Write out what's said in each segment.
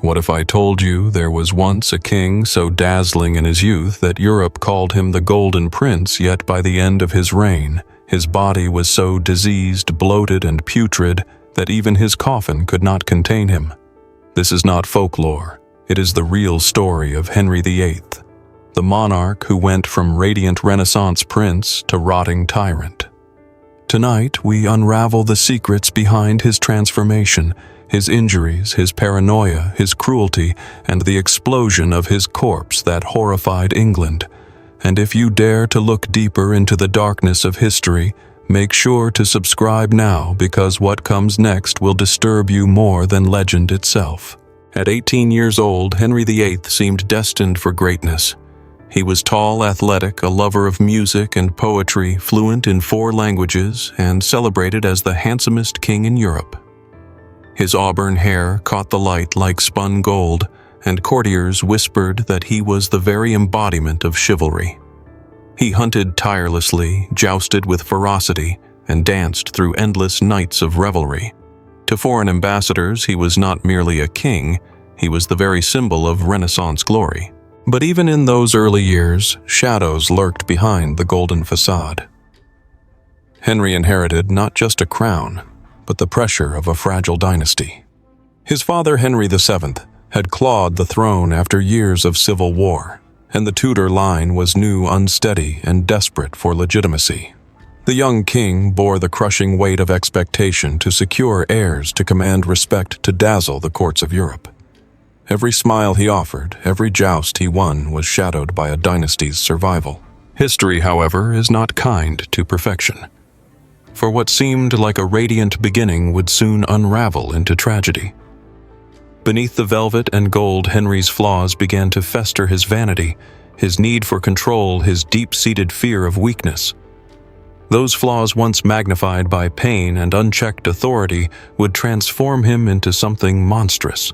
What if I told you there was once a king so dazzling in his youth that Europe called him the Golden Prince, yet by the end of his reign, his body was so diseased, bloated, and putrid that even his coffin could not contain him? This is not folklore. It is the real story of Henry VIII, the monarch who went from radiant Renaissance prince to rotting tyrant. Tonight, we unravel the secrets behind his transformation, his injuries, his paranoia, his cruelty, and the explosion of his corpse that horrified England. And if you dare to look deeper into the darkness of history, make sure to subscribe now, because what comes next will disturb you more than legend itself. At 18 years old, Henry VIII seemed destined for greatness. He was tall, athletic, a lover of music and poetry, fluent in 4 languages, and celebrated as the handsomest king in Europe. His auburn hair caught the light like spun gold, and courtiers whispered that he was the very embodiment of chivalry. He hunted tirelessly, jousted with ferocity, and danced through endless nights of revelry. To foreign ambassadors, he was not merely a king, he was the very symbol of Renaissance glory. But even in those early years, shadows lurked behind the golden facade. Henry inherited not just a crown, but the pressure of a fragile dynasty. His father, Henry VII, had clawed the throne after years of civil war, and the Tudor line was new, unsteady, and desperate for legitimacy. The young king bore the crushing weight of expectation to secure heirs to command respect, to dazzle the courts of Europe. Every smile he offered, every joust he won was shadowed by a dynasty's survival. History, however, is not kind to perfection. For what seemed like a radiant beginning would soon unravel into tragedy. Beneath the velvet and gold, Henry's flaws began to fester: his vanity, his need for control, his deep-seated fear of weakness. Those flaws, once magnified by pain and unchecked authority, would transform him into something monstrous.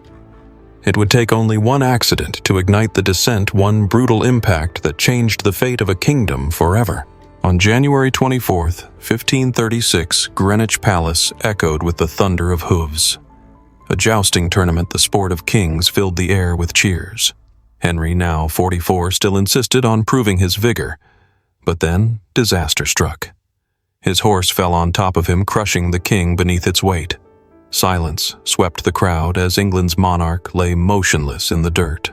It would take only one accident to ignite the descent, one brutal impact that changed the fate of a kingdom forever. On January 24th, 1536, Greenwich Palace echoed with the thunder of hooves. A jousting tournament, the sport of kings, filled the air with cheers. Henry, now 44, still insisted on proving his vigor. But then, disaster struck. His horse fell on top of him, crushing the king beneath its weight. Silence swept the crowd as England's monarch lay motionless in the dirt.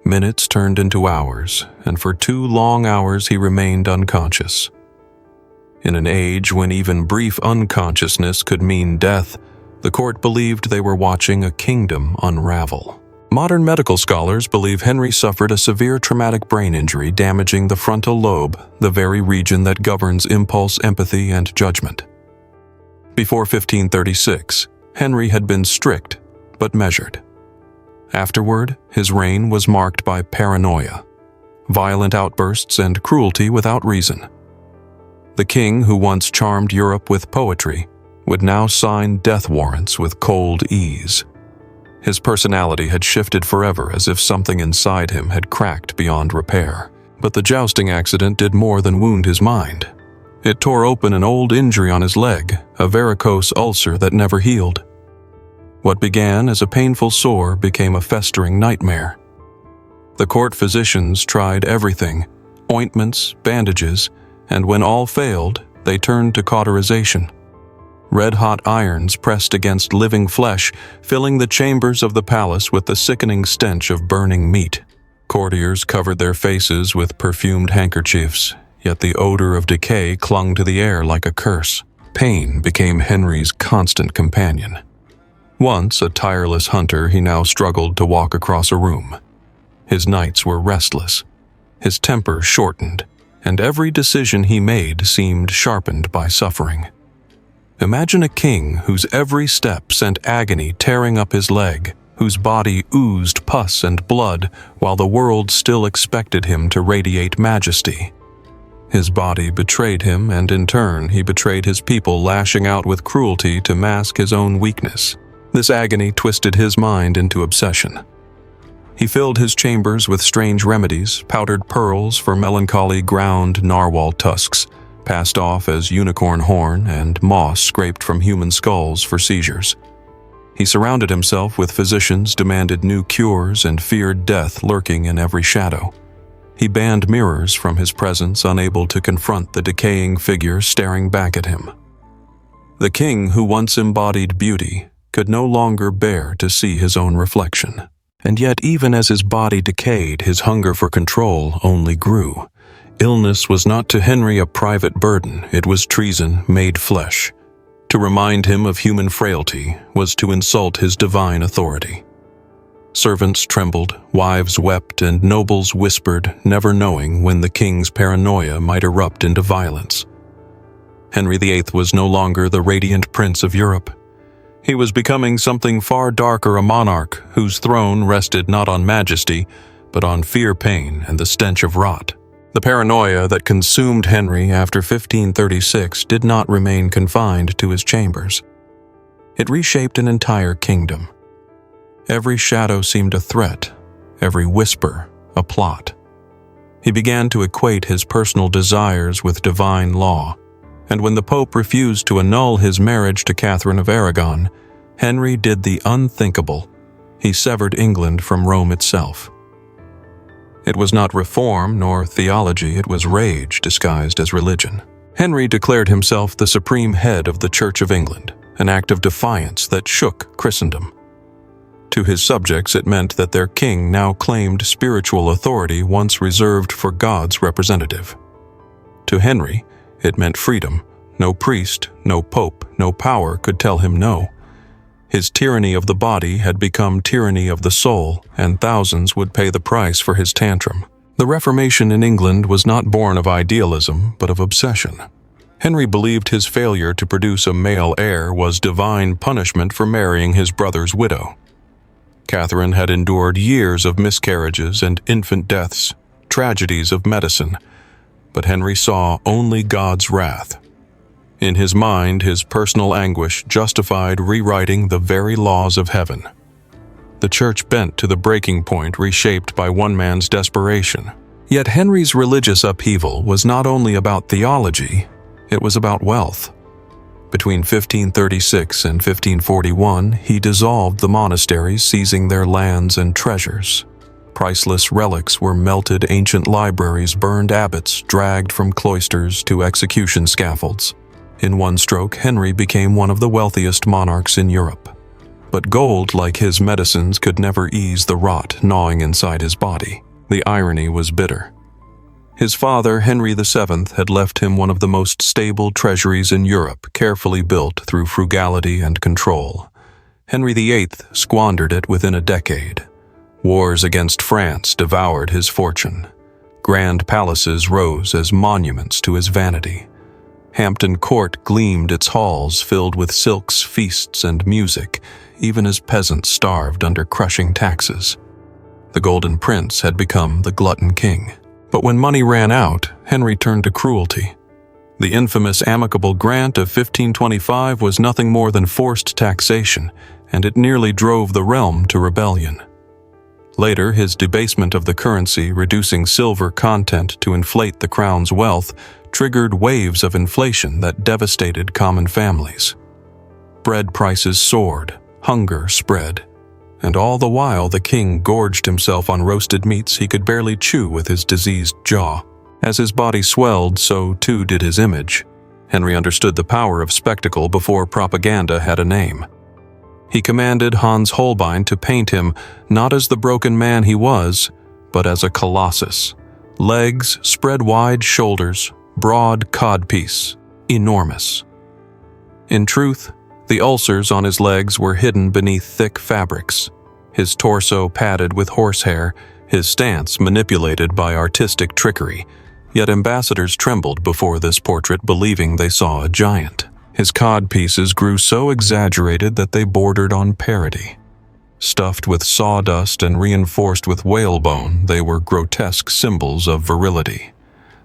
Minutes turned into hours, and for 2 long hours he remained unconscious. In an age when even brief unconsciousness could mean death, the court believed they were watching a kingdom unravel. Modern medical scholars believe Henry suffered a severe traumatic brain injury, damaging the frontal lobe, the very region that governs impulse, empathy, and judgment. Before 1536, Henry had been strict but measured. Afterward, his reign was marked by paranoia, violent outbursts, and cruelty without reason. The king, who once charmed Europe with poetry, would now sign death warrants with cold ease. His personality had shifted forever, as if something inside him had cracked beyond repair. But the jousting accident did more than wound his mind. It tore open an old injury on his leg, a varicose ulcer that never healed. What began as a painful sore became a festering nightmare. The court physicians tried everything: ointments, bandages, and when all failed, they turned to cauterization. Red-hot irons pressed against living flesh, filling the chambers of the palace with the sickening stench of burning meat. Courtiers covered their faces with perfumed handkerchiefs, yet the odor of decay clung to the air like a curse. Pain became Henry's constant companion. Once a tireless hunter, he now struggled to walk across a room. His nights were restless, his temper shortened, and every decision he made seemed sharpened by suffering. Imagine a king whose every step sent agony tearing up his leg, whose body oozed pus and blood while the world still expected him to radiate majesty. His body betrayed him, and in turn he betrayed his people, lashing out with cruelty to mask his own weakness. This agony twisted his mind into obsession. He filled his chambers with strange remedies, powdered pearls for melancholy, ground narwhal tusks, passed off as unicorn horn, and moss scraped from human skulls for seizures. He surrounded himself with physicians, demanded new cures, and feared death lurking in every shadow. He banned mirrors from his presence, unable to confront the decaying figure staring back at him. The king, who once embodied beauty, could no longer bear to see his own reflection. And yet, even as his body decayed, his hunger for control only grew. Illness was not to Henry a private burden, it was treason made flesh. To remind him of human frailty was to insult his divine authority. Servants trembled, wives wept, and nobles whispered, never knowing when the king's paranoia might erupt into violence. Henry VIII was no longer the radiant prince of Europe. He was becoming something far darker, a monarch whose throne rested not on majesty, but on fear, pain, and the stench of rot. The paranoia that consumed Henry after 1536 did not remain confined to his chambers. It reshaped an entire kingdom. Every shadow seemed a threat, every whisper a plot. He began to equate his personal desires with divine law, and when the Pope refused to annul his marriage to Catherine of Aragon, Henry did the unthinkable. He severed England from Rome itself. It was not reform nor theology, it was rage disguised as religion. Henry declared himself the supreme head of the Church of England, an act of defiance that shook Christendom. To his subjects, it meant that their king now claimed spiritual authority once reserved for God's representative. To Henry, it meant freedom. No priest, no pope, no power could tell him no. His tyranny of the body had become tyranny of the soul, and thousands would pay the price for his tantrum. The Reformation in England was not born of idealism, but of obsession. Henry believed his failure to produce a male heir was divine punishment for marrying his brother's widow. Catherine had endured years of miscarriages and infant deaths, tragedies of medicine, but Henry saw only God's wrath. In his mind, his personal anguish justified rewriting the very laws of heaven. The church bent to the breaking point, reshaped by one man's desperation. Yet Henry's religious upheaval was not only about theology, it was about wealth. Between 1536 and 1541, he dissolved the monasteries, seizing their lands and treasures. Priceless relics were melted, ancient libraries burned, abbots dragged from cloisters to execution scaffolds. In one stroke, Henry became one of the wealthiest monarchs in Europe. But gold, like his medicines, could never ease the rot gnawing inside his body. The irony was bitter. His father, Henry VII, had left him one of the most stable treasuries in Europe, carefully built through frugality and control. Henry VIII squandered it within a decade. Wars against France devoured his fortune. Grand palaces rose as monuments to his vanity. Hampton Court gleamed, its halls filled with silks, feasts, and music, even as peasants starved under crushing taxes. The Golden Prince had become the glutton king. But when money ran out, Henry turned to cruelty. The infamous amicable grant of 1525 was nothing more than forced taxation, and it nearly drove the realm to rebellion. Later, his debasement of the currency, reducing silver content to inflate the crown's wealth, triggered waves of inflation that devastated common families. Bread prices soared, hunger spread, and all the while the king gorged himself on roasted meats he could barely chew with his diseased jaw. As his body swelled, so too did his image. Henry understood the power of spectacle before propaganda had a name. He commanded Hans Holbein to paint him not as the broken man he was, but as a colossus. Legs, spread wide shoulders, broad codpiece, enormous. In truth, the ulcers on his legs were hidden beneath thick fabrics, his torso padded with horsehair, his stance manipulated by artistic trickery. Yet ambassadors trembled before this portrait, believing they saw a giant. His codpieces grew so exaggerated that they bordered on parody. Stuffed with sawdust and reinforced with whalebone, they were grotesque symbols of virility,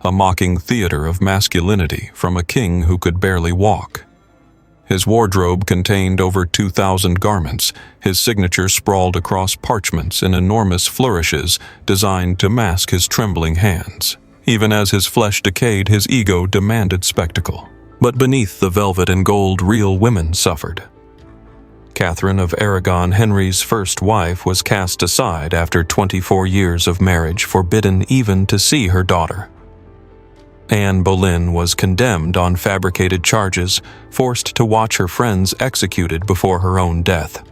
a mocking theater of masculinity from a king who could barely walk. His wardrobe contained over 2,000 garments, his signature sprawled across parchments in enormous flourishes designed to mask his trembling hands. Even as his flesh decayed, his ego demanded spectacle. But beneath the velvet and gold, real women suffered. Catherine of Aragon, Henry's first wife, was cast aside after 24 years of marriage, forbidden even to see her daughter. Anne Boleyn was condemned on fabricated charges, forced to watch her friends executed before her own death.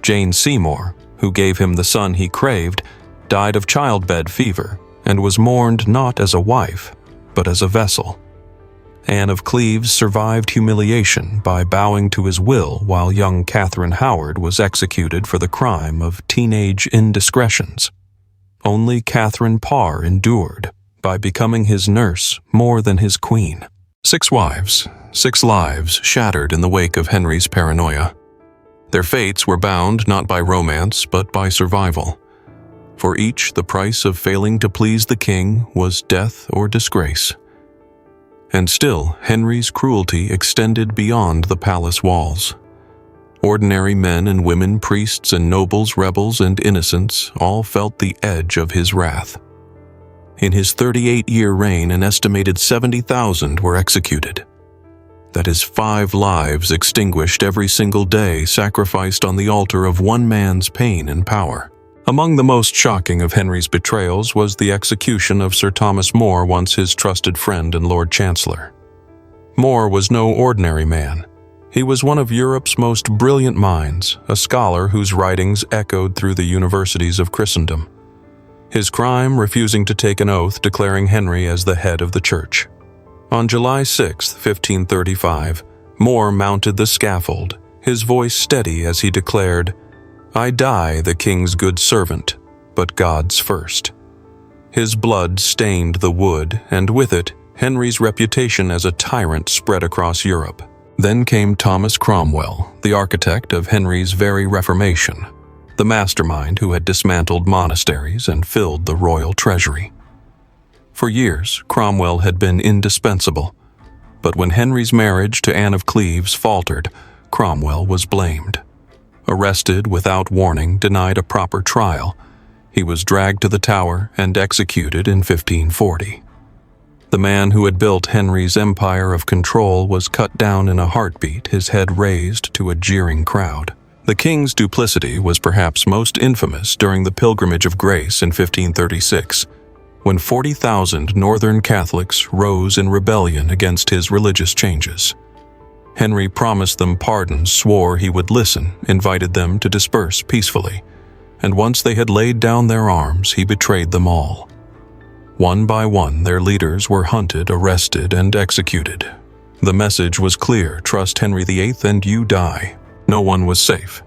Jane Seymour, who gave him the son he craved, died of childbed fever and was mourned not as a wife, but as a vessel. Anne of Cleves survived humiliation by bowing to his will while young Catherine Howard was executed for the crime of teenage indiscretions. Only Catherine Parr endured by becoming his nurse more than his queen. 6 wives, 6 lives shattered in the wake of Henry's paranoia. Their fates were bound not by romance but by survival. For each, the price of failing to please the king was death or disgrace. And still, Henry's cruelty extended beyond the palace walls. Ordinary men and women, priests and nobles, rebels and innocents, all felt the edge of his wrath. In his 38-year reign, an estimated 70,000 were executed. That is 5 lives extinguished every single day, sacrificed on the altar of one man's pain and power. Among the most shocking of Henry's betrayals was the execution of Sir Thomas More, once his trusted friend and Lord Chancellor. More was no ordinary man. He was one of Europe's most brilliant minds, a scholar whose writings echoed through the universities of Christendom. His crime, refusing to take an oath declaring Henry as the head of the church. On July 6, 1535, More mounted the scaffold, his voice steady as he declared, "I die the king's good servant, but God's first." His blood stained the wood, and with it, Henry's reputation as a tyrant spread across Europe. Then came Thomas Cromwell, the architect of Henry's very Reformation, the mastermind who had dismantled monasteries and filled the royal treasury. For years, Cromwell had been indispensable, but when Henry's marriage to Anne of Cleves faltered, Cromwell was blamed. Arrested without warning, denied a proper trial, he was dragged to the Tower and executed in 1540. The man who had built Henry's empire of control was cut down in a heartbeat, his head raised to a jeering crowd. The king's duplicity was perhaps most infamous during the Pilgrimage of Grace in 1536, when 40,000 Northern Catholics rose in rebellion against his religious changes. Henry promised them pardons, swore he would listen, invited them to disperse peacefully, and once they had laid down their arms, he betrayed them all. One by one, their leaders were hunted, arrested, and executed. The message was clear: trust Henry VIII and you die. No one was safe,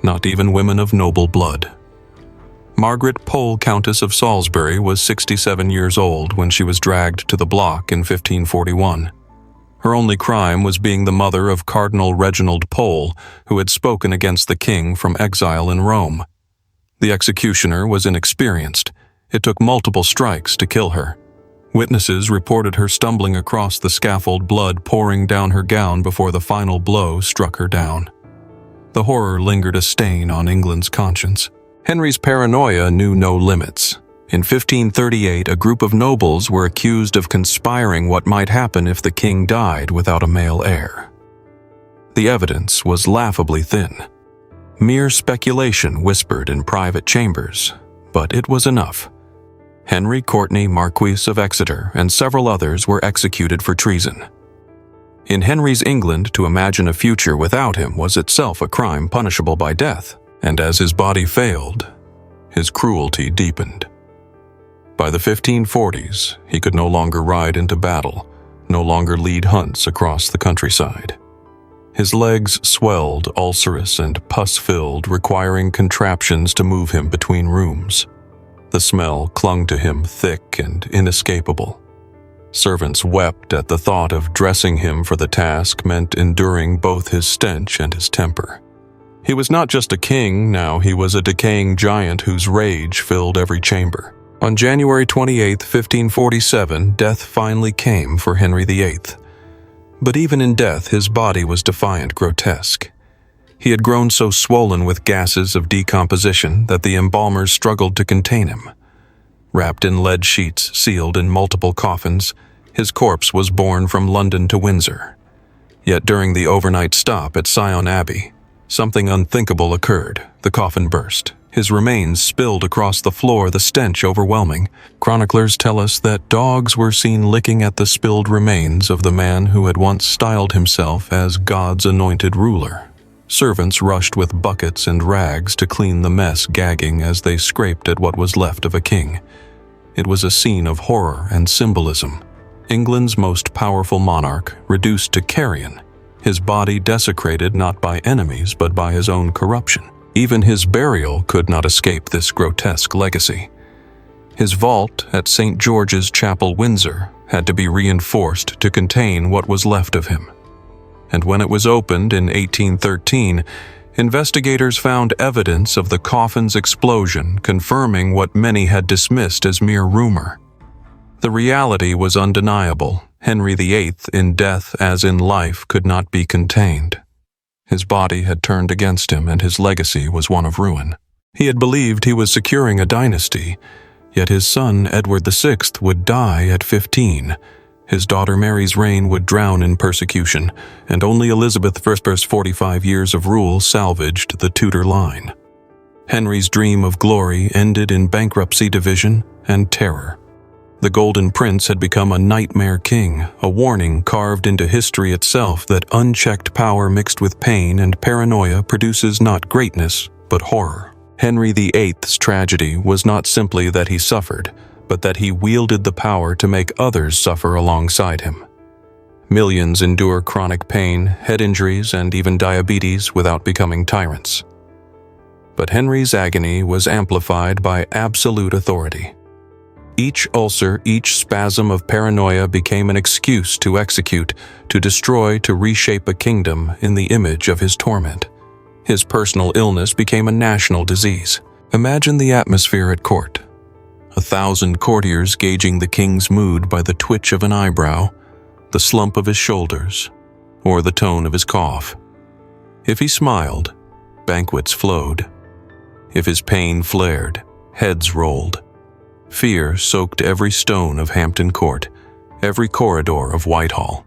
not even women of noble blood. Margaret Pole, Countess of Salisbury, was 67 years old when she was dragged to the block in 1541. Her only crime was being the mother of Cardinal Reginald Pole, who had spoken against the king from exile in Rome. The executioner was inexperienced. It took multiple strikes to kill her. Witnesses reported her stumbling across the scaffold, blood pouring down her gown before the final blow struck her down. The horror lingered a stain on England's conscience. Henry's paranoia knew no limits. In 1538, a group of nobles were accused of conspiring what might happen if the king died without a male heir. The evidence was laughably thin. Mere speculation whispered in private chambers, but it was enough. Henry Courtenay, Marquis of Exeter, and several others were executed for treason. In Henry's England, to imagine a future without him was itself a crime punishable by death, and as his body failed, his cruelty deepened. By the 1540s, he could no longer ride into battle, no longer lead hunts across the countryside. His legs swelled, ulcerous and pus-filled, requiring contraptions to move him between rooms. The smell clung to him thick and inescapable. Servants wept at the thought of dressing him for the task meant enduring both his stench and his temper. He was not just a king, now he was a decaying giant whose rage filled every chamber. On January 28, 1547, death finally came for Henry VIII. But even in death, his body was defiant, grotesque. He had grown so swollen with gases of decomposition that the embalmers struggled to contain him. Wrapped in lead sheets, sealed in multiple coffins, his corpse was borne from London to Windsor. Yet during the overnight stop at Sion Abbey, Something unthinkable occurred. The coffin burst. His remains spilled across the floor, the stench overwhelming. Chroniclers tell us that dogs were seen licking at the spilled remains of the man who had once styled himself as God's anointed ruler. Servants rushed with buckets and rags to clean the mess, gagging as they scraped at what was left of a king. It was a scene of horror and symbolism. England's most powerful monarch reduced to carrion, his body desecrated not by enemies but by his own corruption. Even his burial could not escape this grotesque legacy. His vault at St. George's Chapel, Windsor, had to be reinforced to contain what was left of him. And when it was opened in 1813, investigators found evidence of the coffin's explosion, confirming what many had dismissed as mere rumor. The reality was undeniable. Henry VIII, in death as in life, could not be contained. His body had turned against him, and his legacy was one of ruin. He had believed he was securing a dynasty, yet his son Edward VI would die at 15. His daughter Mary's reign would drown in persecution, and only Elizabeth I's 45 years of rule salvaged the Tudor line. Henry's dream of glory ended in bankruptcy, division, and terror. The Golden Prince had become a nightmare king, a warning carved into history itself that unchecked power mixed with pain and paranoia produces not greatness, but horror. Henry VIII's tragedy was not simply that he suffered, but that he wielded the power to make others suffer alongside him. Millions endure chronic pain, head injuries, and even diabetes without becoming tyrants. But Henry's agony was amplified by absolute authority. Each ulcer, each spasm of paranoia became an excuse to execute, to destroy, to reshape a kingdom in the image of his torment. His personal illness became a national disease. Imagine the atmosphere at court. 1,000 courtiers gauging the king's mood by the twitch of an eyebrow, the slump of his shoulders, or the tone of his cough. If he smiled, banquets flowed. If his pain flared, heads rolled. Fear soaked every stone of Hampton Court, every corridor of Whitehall.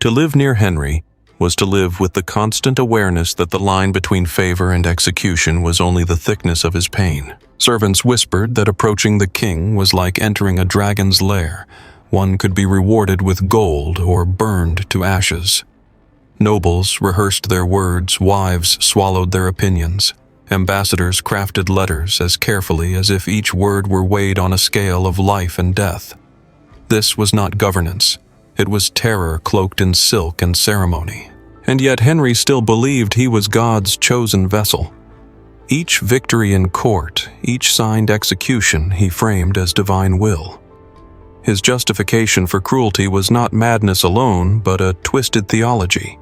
To live near Henry was to live with the constant awareness that the line between favor and execution was only the thickness of his pain. Servants whispered that approaching the king was like entering a dragon's lair. One could be rewarded with gold or burned to ashes. Nobles rehearsed their words, wives swallowed their opinions. Ambassadors crafted letters as carefully as if each word were weighed on a scale of life and death. This was not governance. It was terror cloaked in silk and ceremony. And yet Henry still believed he was God's chosen vessel. Each victory in court, each signed execution he framed as divine will. His justification for cruelty was not madness alone, but a twisted theology.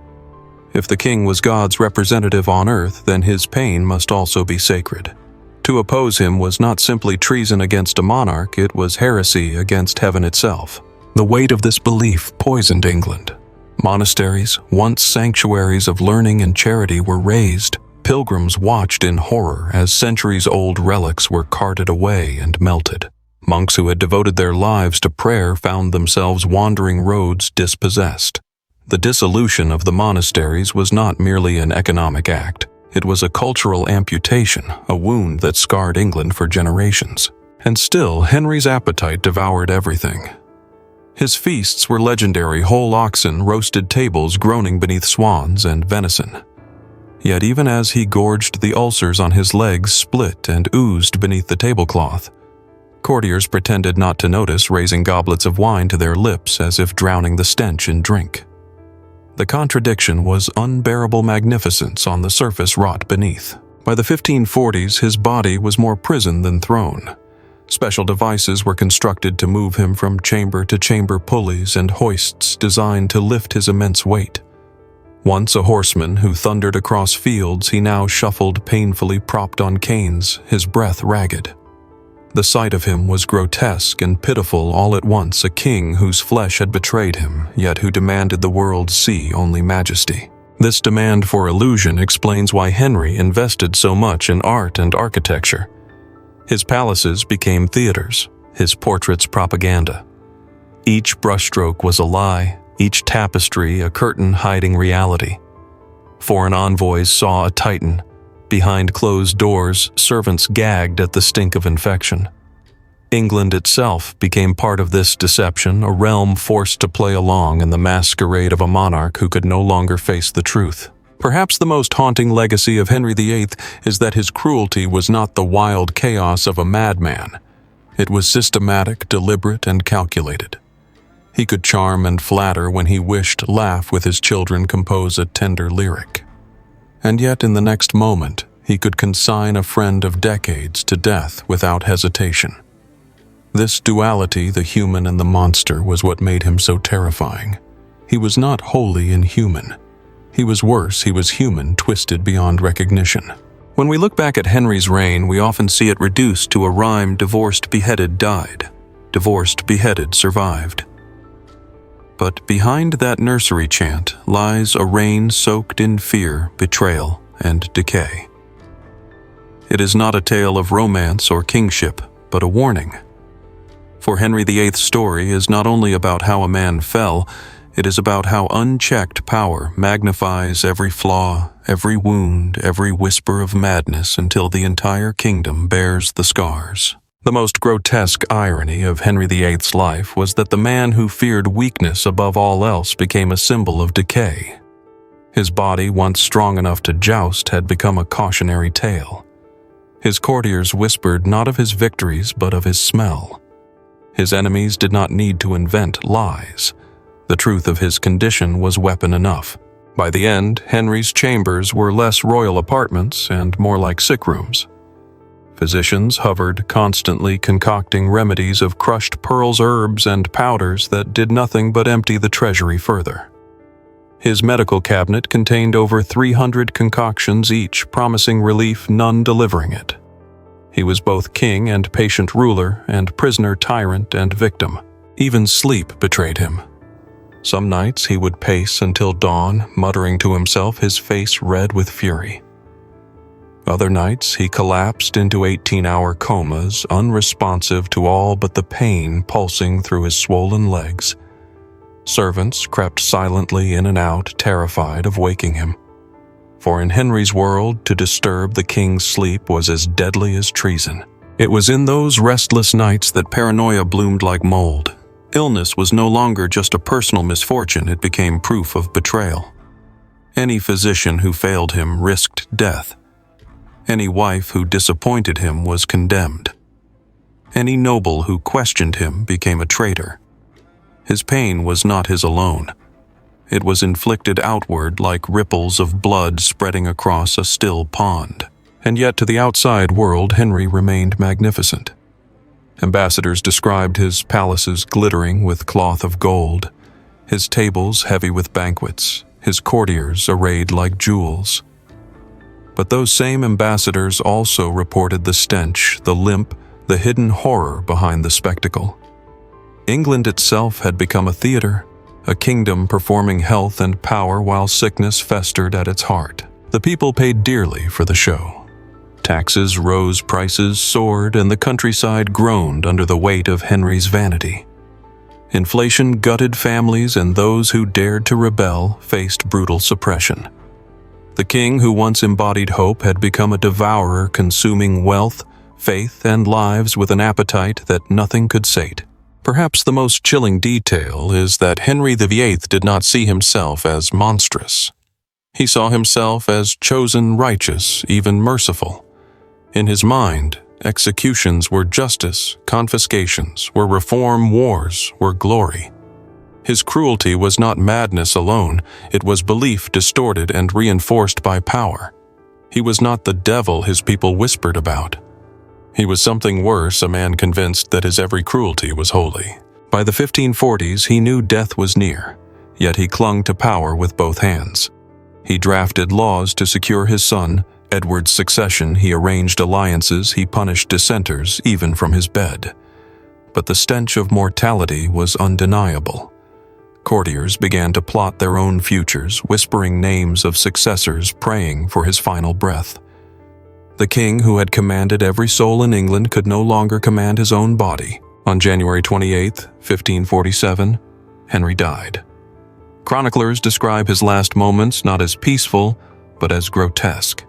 If the king was God's representative on earth, then his pain must also be sacred. To oppose him was not simply treason against a monarch, it was heresy against heaven itself. The weight of this belief poisoned England. Monasteries, once sanctuaries of learning and charity, were razed. Pilgrims watched in horror as centuries-old relics were carted away and melted. Monks who had devoted their lives to prayer found themselves wandering roads dispossessed. The dissolution of the monasteries was not merely an economic act. It was a cultural amputation, a wound that scarred England for generations. And still, Henry's appetite devoured everything. His feasts were legendary: whole oxen, roasted tables groaning beneath swans, and venison. Yet even as he gorged, the ulcers on his legs split and oozed beneath the tablecloth. Courtiers pretended not to notice, raising goblets of wine to their lips as if drowning the stench in drink. The contradiction was unbearable magnificence on the surface wrought beneath. By the 1540s, his body was more prison than throne. Special devices were constructed to move him from chamber to chamber, pulleys and hoists designed to lift his immense weight. Once a horseman who thundered across fields, he now shuffled painfully propped on canes, his breath ragged. The sight of him was grotesque and pitiful all at once, a king whose flesh had betrayed him, yet who demanded the world see only majesty. This demand for illusion explains why Henry invested so much in art and architecture. His palaces became theaters, his portraits propaganda. Each brushstroke was a lie, each tapestry a curtain hiding reality. Foreign envoys saw a titan. Behind closed doors, servants gagged at the stink of infection. England itself became part of this deception, a realm forced to play along in the masquerade of a monarch who could no longer face the truth. Perhaps the most haunting legacy of Henry VIII is that his cruelty was not the wild chaos of a madman. It was systematic, deliberate, and calculated. He could charm and flatter when he wished, laugh with his children, compose a tender lyric. And yet in the next moment, he could consign a friend of decades to death without hesitation. This duality, the human and the monster, was what made him so terrifying. He was not wholly inhuman. He was worse, he was human, twisted beyond recognition. When we look back at Henry's reign, we often see it reduced to a rhyme: divorced, beheaded, died. Divorced, beheaded, survived. But behind that nursery chant lies a reign soaked in fear, betrayal, and decay. It is not a tale of romance or kingship, but a warning. For Henry VIII's story is not only about how a man fell, it is about how unchecked power magnifies every flaw, every wound, every whisper of madness until the entire kingdom bears the scars. The most grotesque irony of Henry VIII's life was that the man who feared weakness above all else became a symbol of decay. His body, once strong enough to joust, had become a cautionary tale. His courtiers whispered not of his victories but of his smell. His enemies did not need to invent lies. The truth of his condition was weapon enough. By the end, Henry's chambers were less royal apartments and more like sick rooms. Physicians hovered, constantly concocting remedies of crushed pearls, herbs, and powders that did nothing but empty the treasury further. His medical cabinet contained over 300 concoctions each, promising relief, none delivering it. He was both king and patient ruler, and prisoner, tyrant, and victim. Even sleep betrayed him. Some nights he would pace until dawn, muttering to himself, his face red with fury. Other nights he collapsed into 18-hour comas, unresponsive to all but the pain pulsing through his swollen legs. Servants crept silently in and out, terrified of waking him. For in Henry's world, to disturb the king's sleep was as deadly as treason. It was in those restless nights that paranoia bloomed like mold. Illness was no longer just a personal misfortune, it became proof of betrayal. Any physician who failed him risked death. Any wife who disappointed him was condemned. Any noble who questioned him became a traitor. His pain was not his alone. It was inflicted outward like ripples of blood spreading across a still pond. And yet to the outside world, Henry remained magnificent. Ambassadors described his palaces glittering with cloth of gold, his tables heavy with banquets, his courtiers arrayed like jewels. But those same ambassadors also reported the stench, the limp, the hidden horror behind the spectacle. England itself had become a theater, a kingdom performing health and power while sickness festered at its heart. The people paid dearly for the show. Taxes rose, prices soared, and the countryside groaned under the weight of Henry's vanity. Inflation gutted families, and those who dared to rebel faced brutal suppression. The king who once embodied hope had become a devourer, consuming wealth, faith, and lives with an appetite that nothing could sate. Perhaps the most chilling detail is that Henry VIII did not see himself as monstrous. He saw himself as chosen, righteous, even merciful. In his mind, executions were justice, confiscations were reform, wars were glory. His cruelty was not madness alone, it was belief distorted and reinforced by power. He was not the devil his people whispered about. He was something worse, a man convinced that his every cruelty was holy. By the 1540s, he knew death was near, yet he clung to power with both hands. He drafted laws to secure his son, Edward's succession, he arranged alliances, he punished dissenters, even from his bed. But the stench of mortality was undeniable. Courtiers began to plot their own futures, whispering names of successors, praying for his final breath. The king who had commanded every soul in England could no longer command his own body. On January 28, 1547, Henry died. Chroniclers describe his last moments not as peaceful, but as grotesque.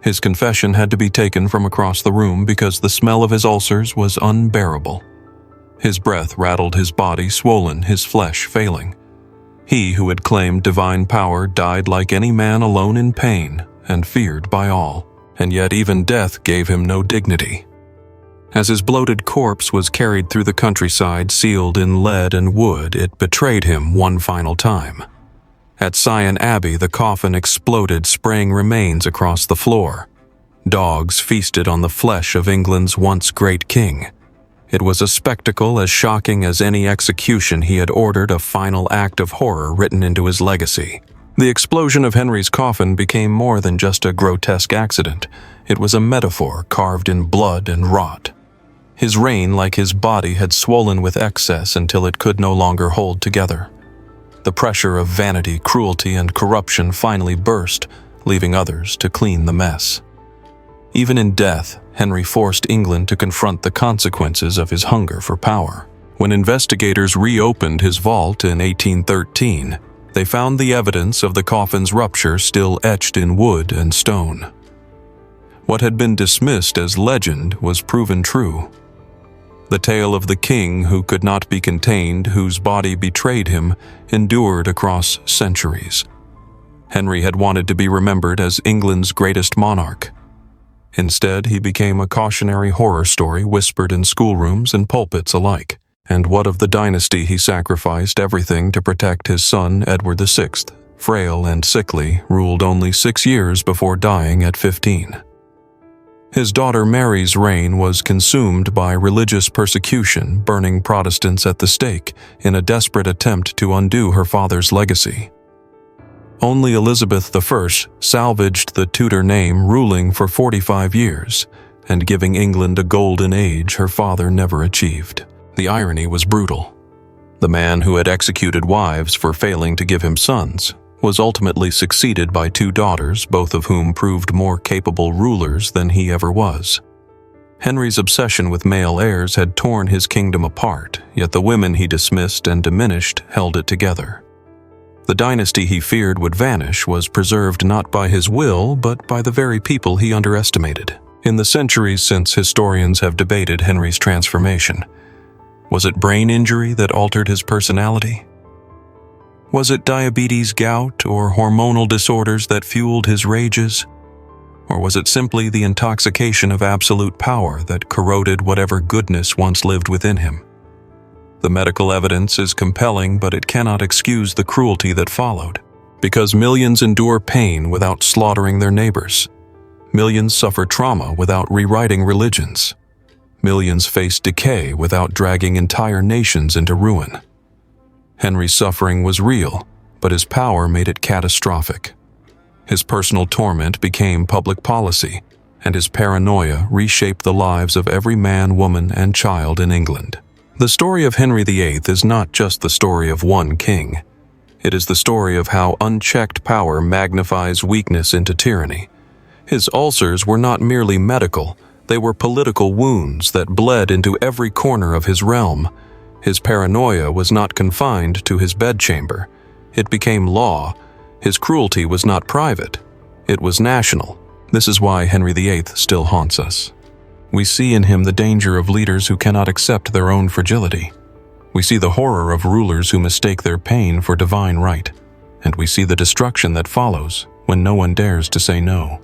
His confession had to be taken from across the room because the smell of his ulcers was unbearable. His breath rattled, his body swollen, his flesh failing. He who had claimed divine power died like any man alone in pain and feared by all, and yet even death gave him no dignity. As his bloated corpse was carried through the countryside sealed in lead and wood, it betrayed him one final time. At Sion Abbey, the coffin exploded, spraying remains across the floor. Dogs feasted on the flesh of England's once great king. It was a spectacle as shocking as any execution he had ordered, a final act of horror written into his legacy. The explosion of Henry's coffin became more than just a grotesque accident. It was a metaphor carved in blood and rot. His reign, like his body, had swollen with excess until it could no longer hold together. The pressure of vanity, cruelty, and corruption finally burst, leaving others to clean the mess. Even in death, Henry forced England to confront the consequences of his hunger for power. When investigators reopened his vault in 1813, they found the evidence of the coffin's rupture still etched in wood and stone. What had been dismissed as legend was proven true. The tale of the king who could not be contained, whose body betrayed him, endured across centuries. Henry had wanted to be remembered as England's greatest monarch. Instead, he became a cautionary horror story whispered in schoolrooms and pulpits alike. And what of the dynasty he sacrificed everything to protect his son, Edward VI, frail and sickly, ruled only 6 years before dying at 15. His daughter Mary's reign was consumed by religious persecution, burning Protestants at the stake in a desperate attempt to undo her father's legacy. Only Elizabeth I salvaged the Tudor name, ruling for 45 years and giving England a golden age her father never achieved. The irony was brutal. The man who had executed wives for failing to give him sons was ultimately succeeded by 2 daughters, both of whom proved more capable rulers than he ever was. Henry's obsession with male heirs had torn his kingdom apart, yet the women he dismissed and diminished held it together. The dynasty he feared would vanish was preserved not by his will, but by the very people he underestimated. In the centuries since, historians have debated Henry's transformation. Was it brain injury that altered his personality? Was it diabetes, gout, or hormonal disorders that fueled his rages? Or was it simply the intoxication of absolute power that corroded whatever goodness once lived within him? The medical evidence is compelling, but it cannot excuse the cruelty that followed. Because millions endure pain without slaughtering their neighbors. Millions suffer trauma without rewriting religions. Millions face decay without dragging entire nations into ruin. Henry's suffering was real, but his power made it catastrophic. His personal torment became public policy, and his paranoia reshaped the lives of every man, woman, and child in England. The story of Henry VIII is not just the story of one king. It is the story of how unchecked power magnifies weakness into tyranny. His ulcers were not merely medical, they were political wounds that bled into every corner of his realm. His paranoia was not confined to his bedchamber. It became law. His cruelty was not private. It was national. This is why Henry VIII still haunts us. We see in him the danger of leaders who cannot accept their own fragility. We see the horror of rulers who mistake their pain for divine right. And we see the destruction that follows when no one dares to say no.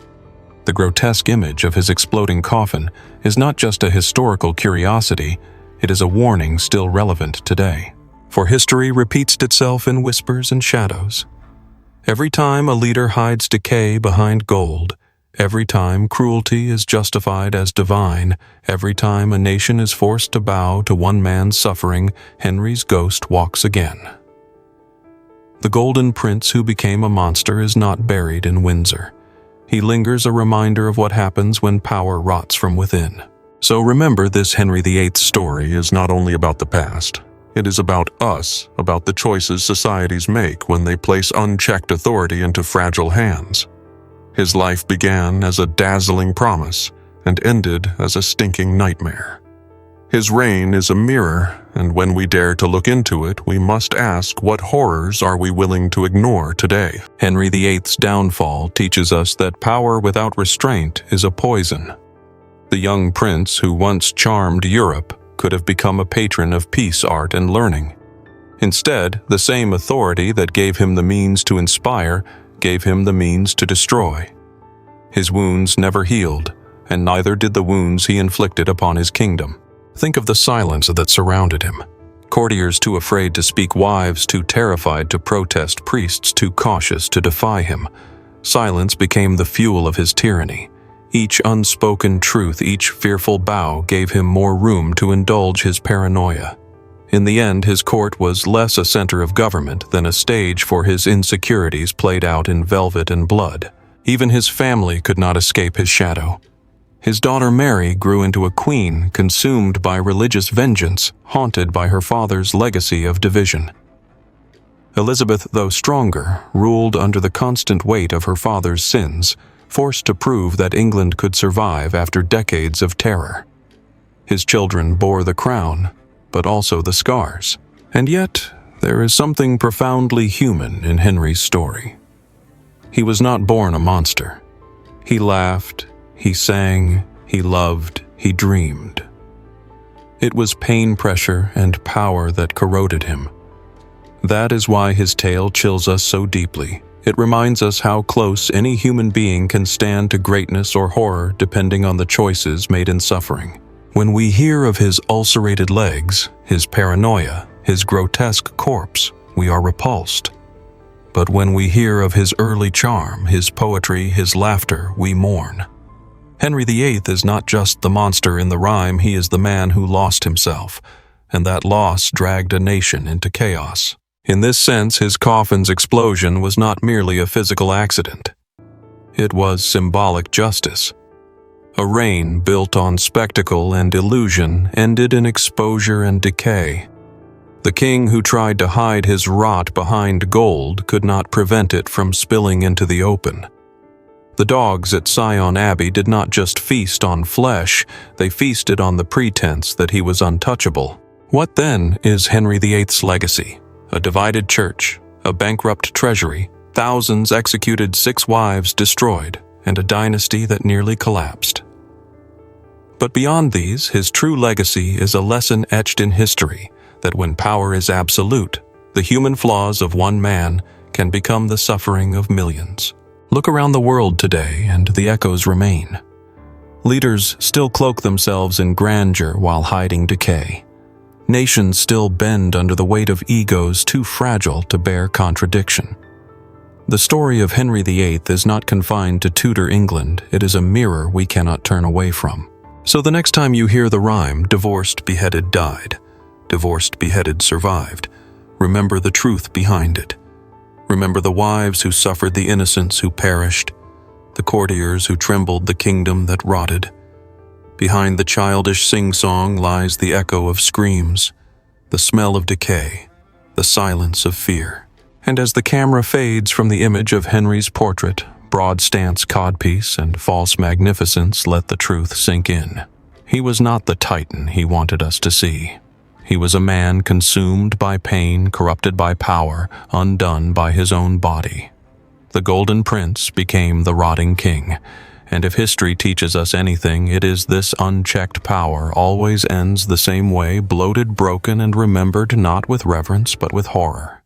The grotesque image of his exploding coffin is not just a historical curiosity, it is a warning still relevant today. For history repeats itself in whispers and shadows. Every time a leader hides decay behind gold, every time cruelty is justified as divine, every time a nation is forced to bow to one man's suffering, Henry's ghost walks again. The Golden Prince who became a monster is not buried in Windsor. He lingers, a reminder of what happens when power rots from within. So remember, this Henry VIII story is not only about the past. It is about us, about the choices societies make when they place unchecked authority into fragile hands. His life began as a dazzling promise and ended as a stinking nightmare. His reign is a mirror, and when we dare to look into it, we must ask, what horrors are we willing to ignore today? Henry VIII's downfall teaches us that power without restraint is a poison. The young prince who once charmed Europe could have become a patron of peace, art, and learning. Instead, the same authority that gave him the means to inspire gave him the means to destroy. His wounds never healed, and neither did the wounds he inflicted upon his kingdom. Think of the silence that surrounded him. Courtiers too afraid to speak, wives too terrified to protest, priests too cautious to defy him. Silence became the fuel of his tyranny. Each unspoken truth, each fearful bow gave him more room to indulge his paranoia. In the end, his court was less a center of government than a stage for his insecurities played out in velvet and blood. Even his family could not escape his shadow. His daughter Mary grew into a queen consumed by religious vengeance, haunted by her father's legacy of division. Elizabeth, though stronger, ruled under the constant weight of her father's sins, forced to prove that England could survive after decades of terror. His children bore the crown, but also the scars. And yet, there is something profoundly human in Henry's story. He was not born a monster. He laughed, he sang, he loved, he dreamed. It was pain, pressure, and power that corroded him. That is why his tale chills us so deeply. It reminds us how close any human being can stand to greatness or horror depending on the choices made in suffering. When we hear of his ulcerated legs, his paranoia, his grotesque corpse, we are repulsed. But when we hear of his early charm, his poetry, his laughter, we mourn. Henry VIII is not just the monster in the rhyme, he is the man who lost himself, and that loss dragged a nation into chaos. In this sense, his coffin's explosion was not merely a physical accident. It was symbolic justice. A reign built on spectacle and illusion ended in exposure and decay. The king who tried to hide his rot behind gold could not prevent it from spilling into the open. The dogs at Sion Abbey did not just feast on flesh, they feasted on the pretense that he was untouchable. What then is Henry VIII's legacy? A divided church, a bankrupt treasury, thousands executed, 6 wives destroyed, and a dynasty that nearly collapsed. But beyond these, his true legacy is a lesson etched in history that when power is absolute, the human flaws of one man can become the suffering of millions. Look around the world today and the echoes remain. Leaders still cloak themselves in grandeur while hiding decay. Nations still bend under the weight of egos too fragile to bear contradiction. The story of Henry VIII is not confined to Tudor England, it is a mirror we cannot turn away from. So the next time you hear the rhyme, divorced, beheaded, died, divorced, beheaded, survived, remember the truth behind it. Remember the wives who suffered, the innocents who perished, the courtiers who trembled, the kingdom that rotted. Behind the childish sing-song lies the echo of screams, the smell of decay, the silence of fear. And as the camera fades from the image of Henry's portrait, broad stance codpiece and false magnificence, let the truth sink in. He was not the titan he wanted us to see. He was a man consumed by pain, corrupted by power, undone by his own body. The Golden Prince became the rotting king, and if history teaches us anything, it is this: unchecked power always ends the same way, bloated, broken, and remembered not with reverence but with horror.